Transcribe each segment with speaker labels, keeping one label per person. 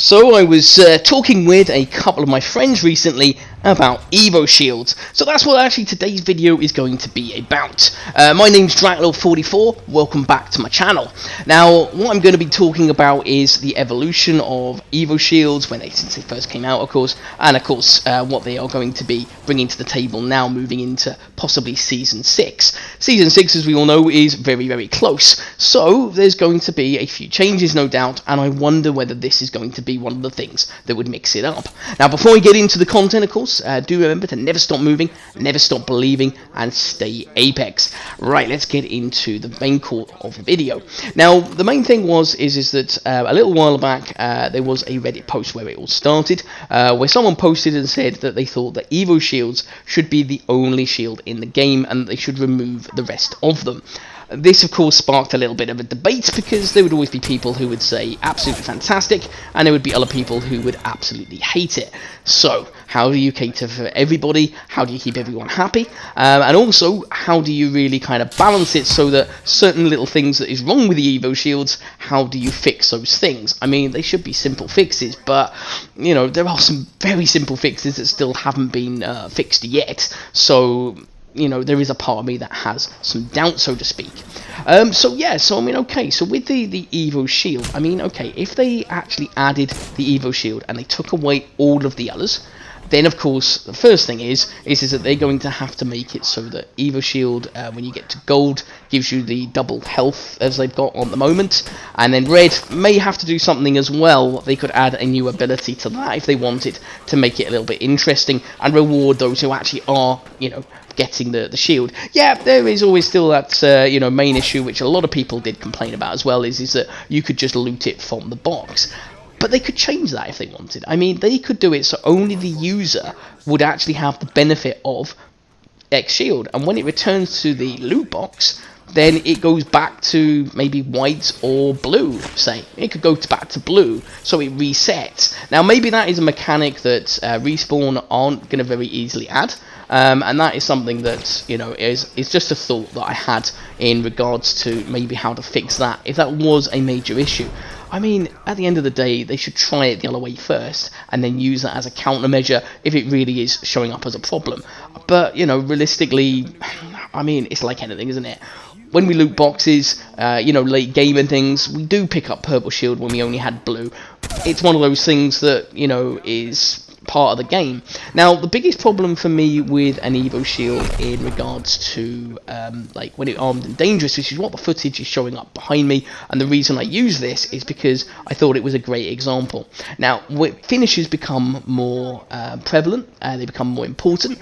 Speaker 1: So I was talking with a couple of my friends recently about Evo Shields. So that's what actually today's video is going to be about. My name's Draclo44, welcome back to my channel. Now, what I'm going to be talking about is the evolution of Evo Shields, since they first came out, of course, and of course what they are going to be bringing to the table now, moving into possibly Season 6. Season 6, as we all know, is very, very close. So there's going to be a few changes, no doubt, and I wonder whether this is going to be one of the things that would mix it up. Now, before we get into the content, of course, do remember to never stop moving, never stop believing, and stay Apex. Right, let's get into the main core of the video. Now, the main thing is that a little while back, there was a Reddit post where it all started, where someone posted and said that they thought that Evo Shields should be the only shield in the game, and that they should remove the rest of them. This, of course, sparked a little bit of a debate, because there would always be people who would say absolutely fantastic, and there would be other people who would absolutely hate it. So, how do you cater for everybody? How do you keep everyone happy? And also, how do you really kind of balance it so that certain little things that is wrong with the Evo Shields, how do you fix those things? I mean, they should be simple fixes, but, you know, there are some very simple fixes that still haven't been fixed yet. So, you know, there is a part of me that has some doubt, so to speak. So I mean, okay, so with the Evo Shield, I mean, okay, if they actually added the Evo Shield and they took away all of the others, then of course the first thing is that they're going to have to make it so that Evo Shield, when you get to gold, gives you the double health as they've got on the moment, and then red may have to do something as well. They could add a new ability to that if they wanted to make it a little bit interesting and reward those who actually are, you know, getting the shield. Yeah, there is always still that main issue, which a lot of people did complain about as well, is that you could just loot it from the box. But they could change that if they wanted. I mean, they could do it so only the user would actually have the benefit of X shield, and when it returns to the loot box, then it goes back to maybe white or blue, say. It could go back to blue, so it resets. Now, maybe that is a mechanic that Respawn aren't going to very easily add, and that is something that, you know, is just a thought that I had in regards to maybe how to fix that, if that was a major issue. I mean, at the end of the day, they should try it the other way first, and then use that as a countermeasure if it really is showing up as a problem. But, you know, realistically, I mean, it's like anything, isn't it? When we loot boxes, late game and things, we do pick up purple shield when we only had blue. It's one of those things that, you know, is part of the game. Now, the biggest problem for me with an Evo Shield in regards to like when it armed and dangerous, which is what the footage is showing up behind me, and the reason I use this is because I thought it was a great example. Now, finishes become more prevalent, they become more important,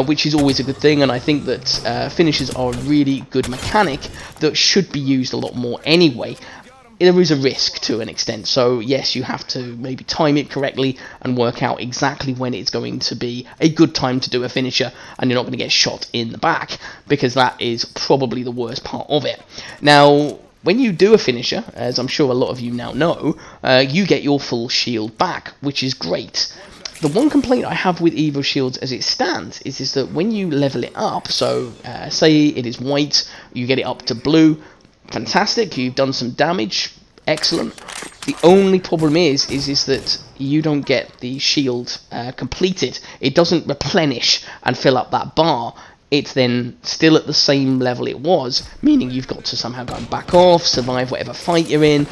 Speaker 1: which is always a good thing, and I think that finishes are a really good mechanic that should be used a lot more anyway. There is a risk to an extent, so yes, you have to maybe time it correctly and work out exactly when it's going to be a good time to do a finisher, and you're not going to get shot in the back, because that is probably the worst part of it. Now, when you do a finisher, as I'm sure a lot of you now know, you get your full shield back, which is great. The one complaint I have with Evo Shields as it stands is that when you level it up, so say it is white, you get it up to blue, fantastic, you've done some damage, excellent. The only problem is that you don't get the shield completed. It doesn't replenish and fill up that bar. It's then still at the same level it was, meaning you've got to somehow go back off, survive whatever fight you're in,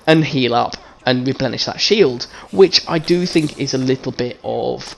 Speaker 1: and heal up and replenish that shield, which I do think is a little bit of,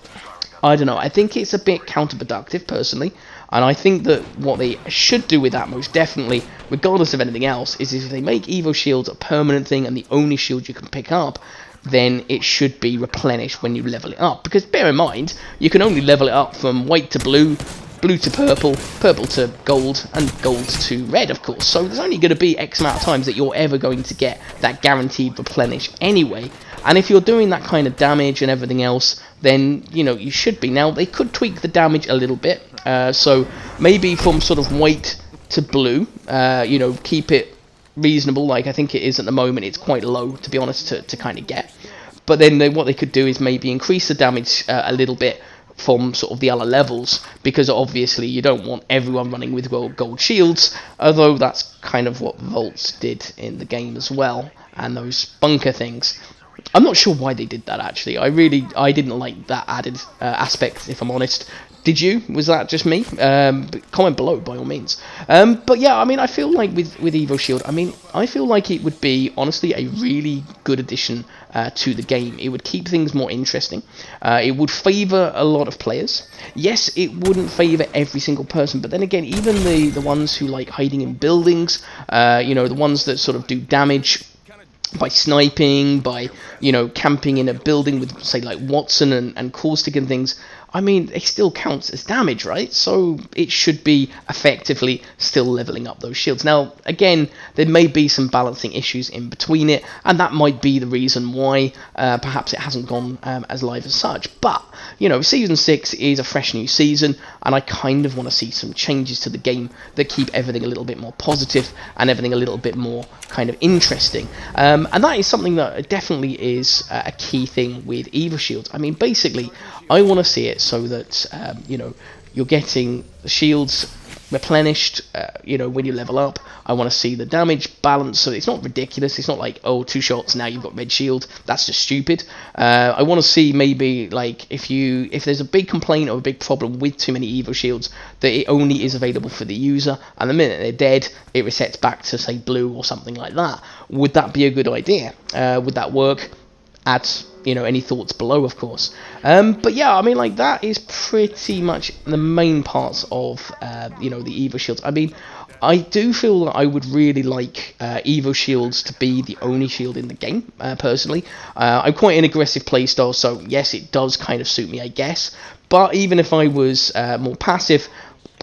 Speaker 1: I don't know, I think it's a bit counterproductive personally, and I think that what they should do with that most definitely, regardless of anything else, is if they make Evo Shields a permanent thing and the only shield you can pick up, then it should be replenished when you level it up. Because bear in mind, you can only level it up from white to blue, blue to purple, purple to gold, and gold to red, of course. So there's only going to be X amount of times that you're ever going to get that guaranteed replenish anyway. And if you're doing that kind of damage and everything else, then, you know, you should be. Now, they could tweak the damage a little bit. So maybe from sort of white to blue, you know, keep it reasonable. Like I think it is at the moment. It's quite low, to be honest, to kind of get. But then what they could do is maybe increase the damage a little bit from sort of the other levels, because obviously you don't want everyone running with gold shields, although that's kind of what Volts did in the game as well, and those bunker things. I'm not sure why they did that, actually. I didn't like that added aspect, if I'm honest. Did you? Was that just me? Comment below, by all means. But yeah, I mean, I feel like with Evo Shield, I mean, I feel like it would be, honestly, a really good addition to the game. It would keep things more interesting. It would favour a lot of players. Yes, it wouldn't favour every single person, but then again, even the ones who like hiding in buildings, you know, the ones that sort of do damage by sniping, by, you know, camping in a building with, say, like Watson and Caustic and things, I mean, it still counts as damage, right? So it should be effectively still leveling up those shields. Now, again, there may be some balancing issues in between it, and that might be the reason why perhaps it hasn't gone as live as such. But, you know, Season 6 is a fresh new season, and I kind of want to see some changes to the game that keep everything a little bit more positive and everything a little bit more kind of interesting. And that is something that definitely is a key thing with Evo Shields. I mean, basically, I want to see it so that, you know, you're getting the shields replenished, you know, when you level up. I want to see the damage balance, so it's not ridiculous. It's not like, oh, 2 shots, now you've got red shield. That's just stupid. I want to see maybe, like, if there's a big complaint or a big problem with too many Evo shields, that it only is available for the user, and the minute they're dead, it resets back to, say, blue or something like that. Would that be a good idea? Would that work? Add, you know, any thoughts below, of course. But yeah, I mean, like, that is pretty much the main parts of, you know, the Evo Shields. I mean, I do feel that I would really like Evo Shields to be the only shield in the game, personally. I'm quite an aggressive playstyle, so yes, it does kind of suit me, I guess. But even if I was more passive,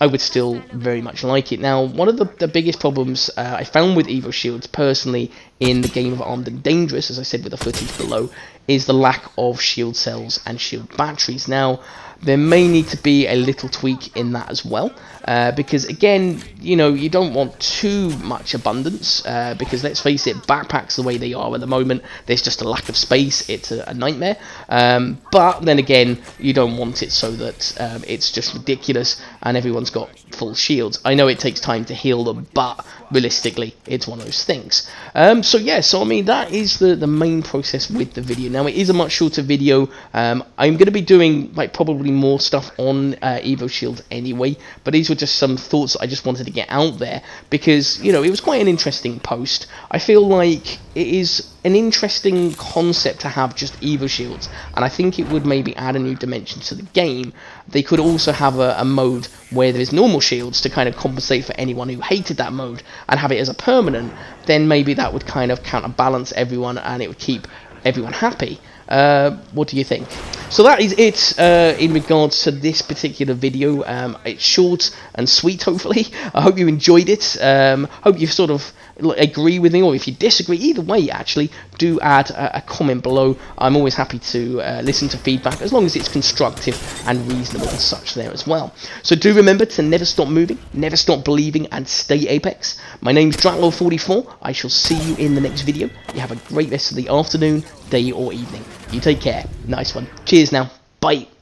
Speaker 1: I would still very much like it. Now, one of the biggest problems I found with Evo Shields, personally, in the game of Armed and Dangerous, as I said with the footage below, is the lack of shield cells and shield batteries. Now, there may need to be a little tweak in that as well, because again, you know, you don't want too much abundance, because let's face it, backpacks the way they are at the moment, there's just a lack of space. It's a nightmare. But then again, you don't want it so that it's just ridiculous and everyone's got full shields. I know it takes time to heal them, but realistically, it's one of those things. So yeah, so I mean, that is the main process with the video. Now, it is a much shorter video. I'm going to be doing, like, probably more stuff on Evo Shield anyway, but these were just some thoughts that I just wanted to get out there, because, you know, it was quite an interesting post. I feel like it is an interesting concept to have just Evo Shields, and I think it would maybe add a new dimension to the game. They could also have a mode where there's normal shields to kind of compensate for anyone who hated that mode, and have it as a permanent. Then maybe that would kind of counterbalance everyone, and it would keep everyone happy. What do you think? So that is it in regards to this particular video. It's short and sweet, hopefully. I hope you enjoyed it. Hope you sort of agree with me, or if you disagree, either way, actually, do add a comment below. I'm always happy to listen to feedback, as long as it's constructive and reasonable and such there as well. So do remember to never stop moving, never stop believing, and stay Apex. My name's Draklow44. I shall see you in the next video. You have a great rest of the afternoon, day, or evening. You take care. Nice one. Cheers now. Bye.